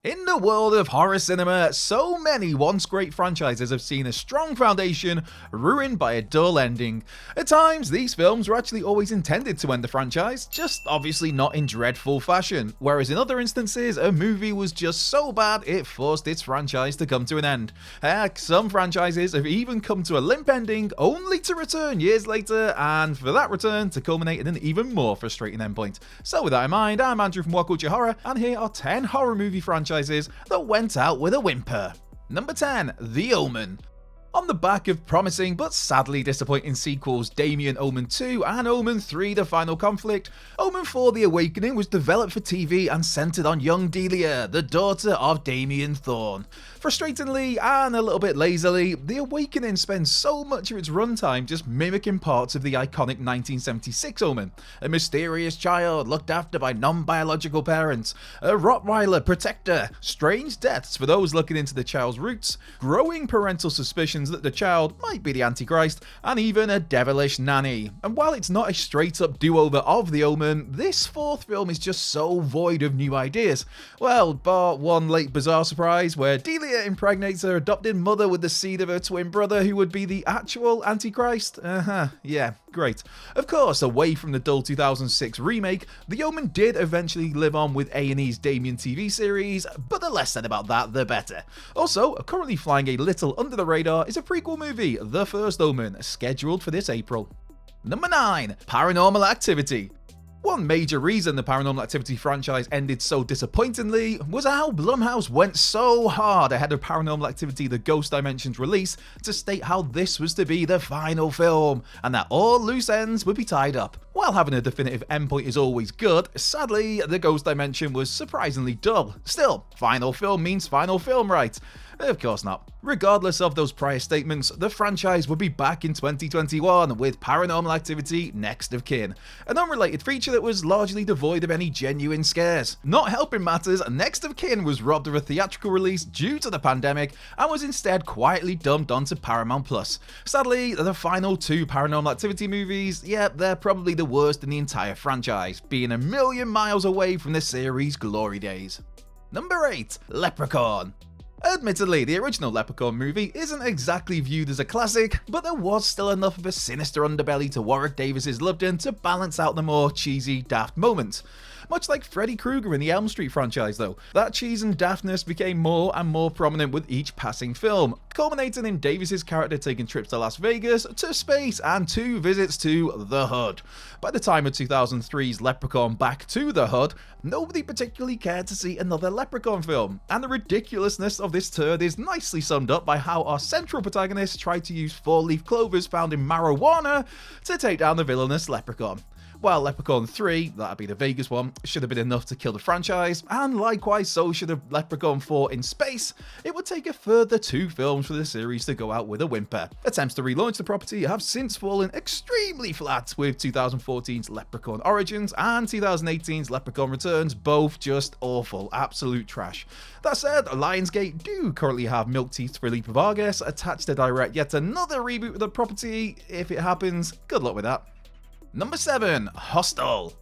In the world of horror cinema, so many once great franchises have seen a strong foundation ruined by a dull ending. At times, these films were actually always intended to end the franchise, just obviously not in dreadful fashion, whereas in other instances, a movie was just so bad it forced its franchise to come to an end. Heck, some franchises have even come to a limp ending only to return years later, and for that return to culminate in an even more frustrating endpoint. So with that in mind, I'm Andrew from What Culture Horror, and here are 10 horror movie franchises that went out with a whimper. Number 10, The Omen. On the back of promising but sadly disappointing sequels Damien Omen 2 and Omen 3 The Final Conflict, Omen 4 The Awakening was developed for TV and centered on young Delia, the daughter of Damien Thorne. Frustratingly and a little bit lazily, The Awakening spends so much of its runtime just mimicking parts of the iconic 1976 Omen. A mysterious child looked after by non-biological parents, a Rottweiler protector, strange deaths for those looking into the child's roots, growing parental suspicions that the child might be the Antichrist, and even a devilish nanny. And while it's not a straight up do-over of The Omen, this fourth film is just so void of new ideas. Well, bar one late bizarre surprise where Delia impregnates her adopted mother with the seed of her twin brother who would be the actual Antichrist. Yeah, great. Of course, away from the dull 2006 remake, The Omen did eventually live on with A&E's Damien TV series, but the less said about that, the better. Also, currently flying a little under the radar is a prequel movie, The First Omen, scheduled for this April. Number 9, Paranormal Activity. One major reason the Paranormal Activity franchise ended so disappointingly was how Blumhouse went so hard ahead of Paranormal Activity The Ghost Dimension's release to state how this was to be the final film, and that all loose ends would be tied up. While having a definitive endpoint is always good, sadly, The Ghost Dimension was surprisingly dull. Still, final film means final film, right? Of course not. Regardless of those prior statements, the franchise would be back in 2021 with Paranormal Activity Next of Kin, an unrelated feature that was largely devoid of any genuine scares. Not helping matters, Next of Kin was robbed of a theatrical release due to the pandemic and was instead quietly dumped onto Paramount+. Sadly, the final two Paranormal Activity movies, they're probably the worst in the entire franchise, being a million miles away from the series' glory days. Number 8, Leprechaun. Admittedly, the original Leprechaun movie isn't exactly viewed as a classic, but there was still enough of a sinister underbelly to Warwick Davis's Loveton to balance out the more cheesy, daft moments. Much like Freddy Krueger in the Elm Street franchise though, that cheese and daftness became more and more prominent with each passing film, culminating in Davis's character taking trips to Las Vegas, to space, and 2 visits to the Hood. By the time of 2003's Leprechaun Back to the Hood, nobody particularly cared to see another Leprechaun film, and the ridiculousness of this turd is nicely summed up by how our central protagonist tried to use 4-leaf clovers found in marijuana to take down the villainous Leprechaun. While Leprechaun 3, that'd be the Vegas one, should have been enough to kill the franchise, and likewise so should have Leprechaun 4 in space, it would take a further 2 films for the series to go out with a whimper. Attempts to relaunch the property have since fallen extremely flat, with 2014's Leprechaun Origins and 2018's Leprechaun Returns both just awful, absolute trash. That said, Lionsgate do currently have milk teeth Felipe Vargas attached to direct yet another reboot of the property. If it happens, good luck with that. Number 7, Hostel.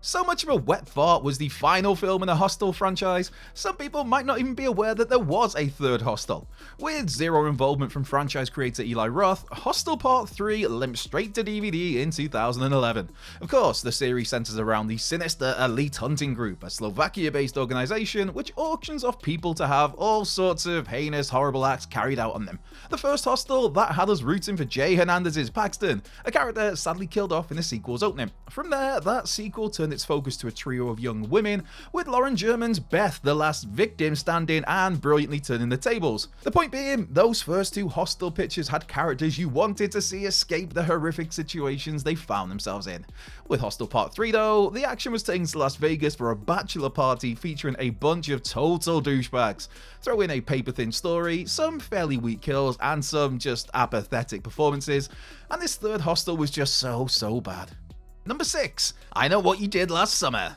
So much of a wet fart was the final film in the Hostel franchise, some people might not even be aware that there was a third Hostel. With zero involvement from franchise creator Eli Roth, Hostel Part 3 limped straight to DVD in 2011. Of course, the series centers around the sinister Elite Hunting Group, a Slovakia-based organization which auctions off people to have all sorts of heinous, horrible acts carried out on them. The first Hostel, that had us rooting for Jay Hernandez's Paxton, a character sadly killed off in the sequel's opening. From there, that sequel turned its focus to a trio of young women, with Lauren German's Beth the last victim standing and brilliantly turning the tables. The point being, those first 2 Hostel pictures had characters you wanted to see escape the horrific situations they found themselves in. With Hostel Part 3 though, the action was taken to Las Vegas for a bachelor party featuring a bunch of total douchebags. Throw in a paper-thin story, some fairly weak kills, and some just apathetic performances, and this third Hostel was just so bad. Number 6, I Know What You Did Last Summer.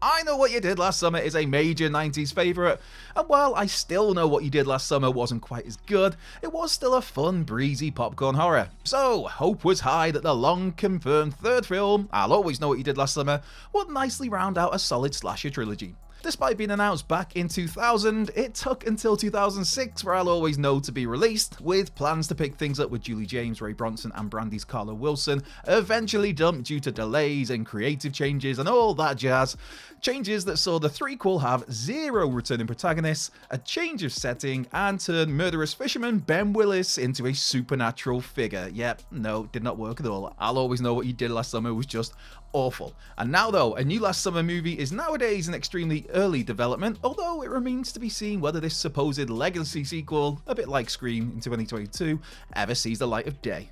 I Know What You Did Last Summer is a major 90s favourite, and while I still know What You Did Last Summer wasn't quite as good, it was still a fun, breezy popcorn horror. So, hope was high that the long-confirmed third film, I'll Always Know What You Did Last Summer, would nicely round out a solid slasher trilogy. Despite being announced back in 2000, it took until 2006 for I'll Always Know to be released, with plans to pick things up with Julie James, Ray Bronson and Brandy's Carla Wilson eventually dumped due to delays and creative changes and all that jazz. Changes that saw the threequel have 0 returning protagonists, a change of setting, and turn murderous fisherman Ben Willis into a supernatural figure. Yep, no, did not work at all. I'll Always Know What You Did Last Summer was just awful. And now though, a new Last Summer movie is nowadays in extremely early development, although it remains to be seen whether this supposed legacy sequel, a bit like Scream in 2022, ever sees the light of day.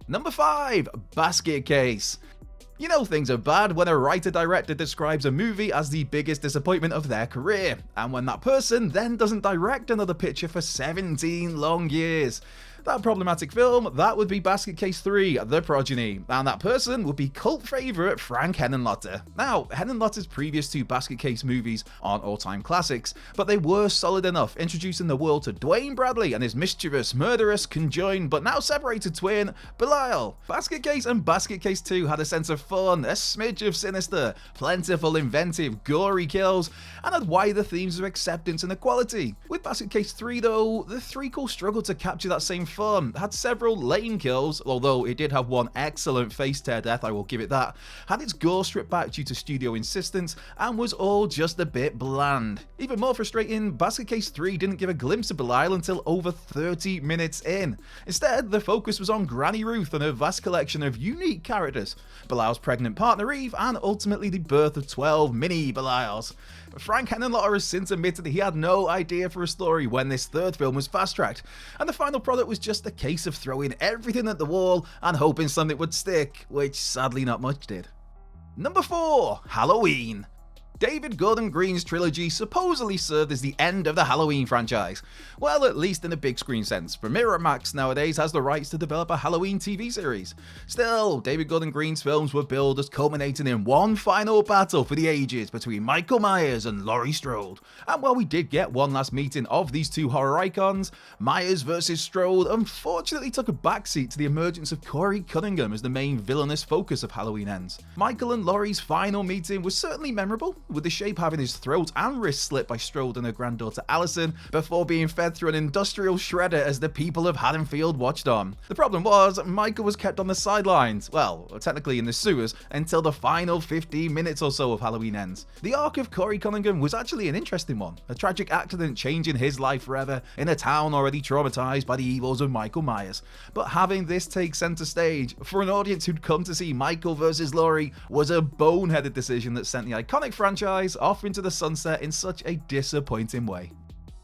Number 5, Basket Case. You know things are bad when a writer-director describes a movie as the biggest disappointment of their career, and when that person then doesn't direct another picture for 17 long years. That problematic film, that would be Basket Case 3, The Progeny, and that person would be cult favourite Frank Henenlotter. Now, Henenlotter's previous 2 Basket Case movies aren't all-time classics, but they were solid enough, introducing the world to Dwayne Bradley and his mischievous, murderous, conjoined but now separated twin, Belial. Basket Case and Basket Case 2 had a sense of fun, a smidge of sinister, plentiful, inventive, gory kills, and had wider themes of acceptance and equality. With Basket Case 3 though, the threequel struggled to capture that same fun, had several lame kills, although it did have one excellent face tear death, I will give it that, had its gore stripped back due to studio insistence, and was all just a bit bland. Even more frustrating, Basket Case 3 didn't give a glimpse of Belial until over 30 minutes in. Instead, the focus was on Granny Ruth and her vast collection of unique characters, Belial's pregnant partner Eve, and ultimately the birth of 12 mini Belials. Frank Henenlotter has since admitted that he had no idea for a story when this third film was fast-tracked, and the final product was just a case of throwing everything at the wall and hoping something would stick, which sadly not much did. Number 4, Halloween. David Gordon Green's trilogy supposedly served as the end of the Halloween franchise. Well, at least in a big screen sense, for Miramax nowadays has the rights to develop a Halloween TV series. Still, David Gordon Green's films were billed as culminating in one final battle for the ages between Michael Myers and Laurie Strode. And while we did get one last meeting of these 2 horror icons, Myers vs. Strode unfortunately took a backseat to the emergence of Corey Cunningham as the main villainous focus of Halloween Ends. Michael and Laurie's final meeting was certainly memorable, with the Shape having his throat and wrist slit by Strode and her granddaughter Allison, before being fed through an industrial shredder as the people of Haddonfield watched on. The problem was, Michael was kept on the sidelines, well, technically in the sewers, until the final 15 minutes or so of Halloween Ends. The arc of Corey Cunningham was actually an interesting one, a tragic accident changing his life forever in a town already traumatized by the evils of Michael Myers. But having this take center stage, for an audience who'd come to see Michael vs. Laurie, was a boneheaded decision that sent the iconic franchise off into the sunset in such a disappointing way.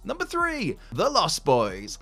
Number 3, The Lost Boys.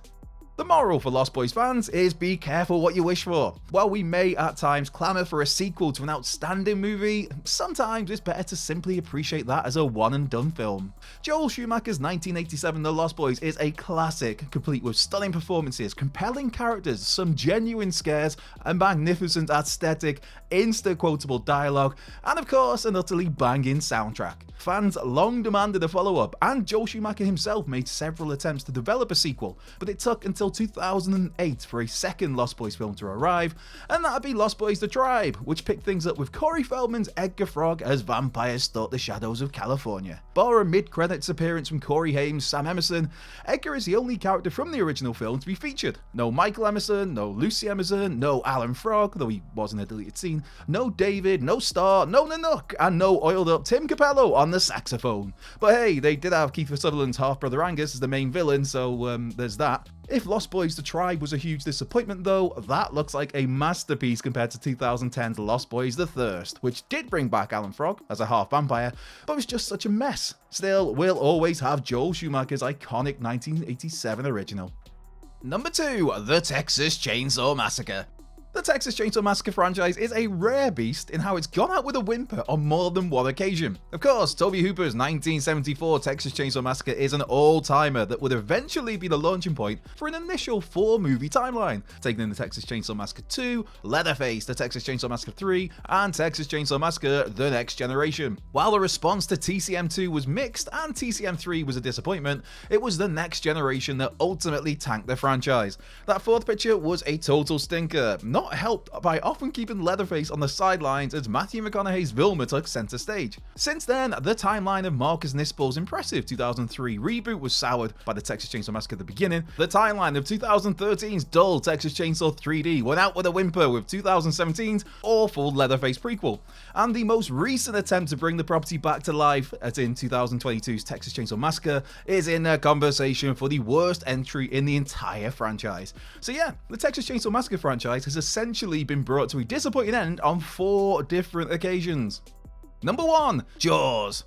The moral for Lost Boys fans is be careful what you wish for. While we may at times clamour for a sequel to an outstanding movie, sometimes it's better to simply appreciate that as a one and done film. Joel Schumacher's 1987 The Lost Boys is a classic, complete with stunning performances, compelling characters, some genuine scares, a magnificent aesthetic, insta-quotable dialogue, and of course an utterly banging soundtrack. Fans long demanded a follow-up, and Joel Schumacher himself made several attempts to develop a sequel, but it took until 2008 for a second Lost Boys film to arrive, and that'd be Lost Boys: The Tribe, which picked things up with Corey Feldman's Edgar Frog as vampires stalk the shadows of California. Bar a mid-credits appearance from Corey Haim's Sam Emerson, Edgar is the only character from the original film to be featured. No Michael Emerson, no Lucy Emerson, no Alan Frog, though he was in a deleted scene, no David, no Star, no Nanook, and no oiled-up Tim Capello on the saxophone. But hey, they did have Kiefer Sutherland's half-brother Angus as the main villain, so there's that. If Lost Boys: The Tribe was a huge disappointment though, that looks like a masterpiece compared to 2010's Lost Boys: The Thirst, which did bring back Alan Frog as a half-vampire, but was just such a mess. Still, we'll always have Joel Schumacher's iconic 1987 original. Number 2, The Texas Chainsaw Massacre. The Texas Chainsaw Massacre franchise is a rare beast in how it's gone out with a whimper on more than one occasion. Of course, Tobe Hooper's 1974 Texas Chainsaw Massacre is an all-timer that would eventually be the launching point for an initial 4-movie timeline, taking in the Texas Chainsaw Massacre 2, Leatherface, the Texas Chainsaw Massacre 3, and Texas Chainsaw Massacre: The Next Generation. While the response to TCM2 was mixed and TCM3 was a disappointment, it was The Next Generation that ultimately tanked the franchise. That fourth picture was a total stinker. Not not helped by often keeping Leatherface on the sidelines as Matthew McConaughey's Vilma took center stage. Since then, the timeline of Marcus Nispel's impressive 2003 reboot was soured by the Texas Chainsaw Massacre at the beginning. The timeline of 2013's dull Texas Chainsaw 3D went out with a whimper with 2017's awful Leatherface prequel. And the most recent attempt to bring the property back to life, as in 2022's Texas Chainsaw Massacre, is in a conversation for the worst entry in the entire franchise. So yeah, the Texas Chainsaw Massacre franchise has essentially been brought to a disappointing end on 4 different occasions. Number 1. Jaws.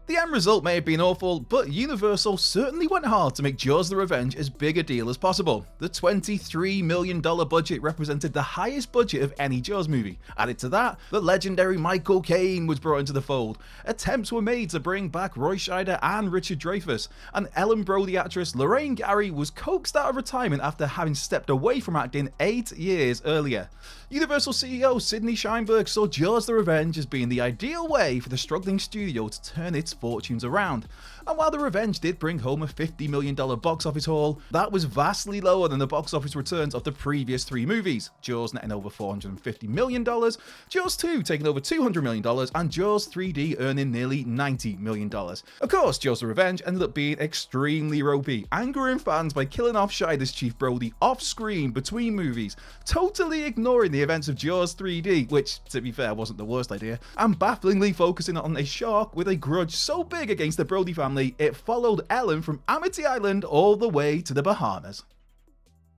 The end result may have been awful, but Universal certainly went hard to make Jaws the Revenge as big a deal as possible. The $23 million budget represented the highest budget of any Jaws movie. Added to that, the legendary Michael Caine was brought into the fold. Attempts were made to bring back Roy Scheider and Richard Dreyfuss, and Ellen Brody actress Lorraine Gary was coaxed out of retirement after having stepped away from acting 8 years earlier. Universal CEO Sidney Sheinberg saw Jaws the Revenge as being the ideal way for the struggling studio to turn its fortunes around. And while The Revenge did bring home a $50 million box office haul, that was vastly lower than the box office returns of the previous 3 movies, Jaws netting over $450 million, Jaws 2 taking over $200 million, and Jaws 3D earning nearly $90 million. Of course, Jaws the Revenge ended up being extremely ropey, angering fans by killing off Scheider's Chief Brody off-screen between movies, totally ignoring the events of Jaws 3D, which, to be fair, wasn't the worst idea, and bafflingly focusing on a shark with a grudge so big against the Brody family it followed Ellen from Amity Island all the way to the Bahamas.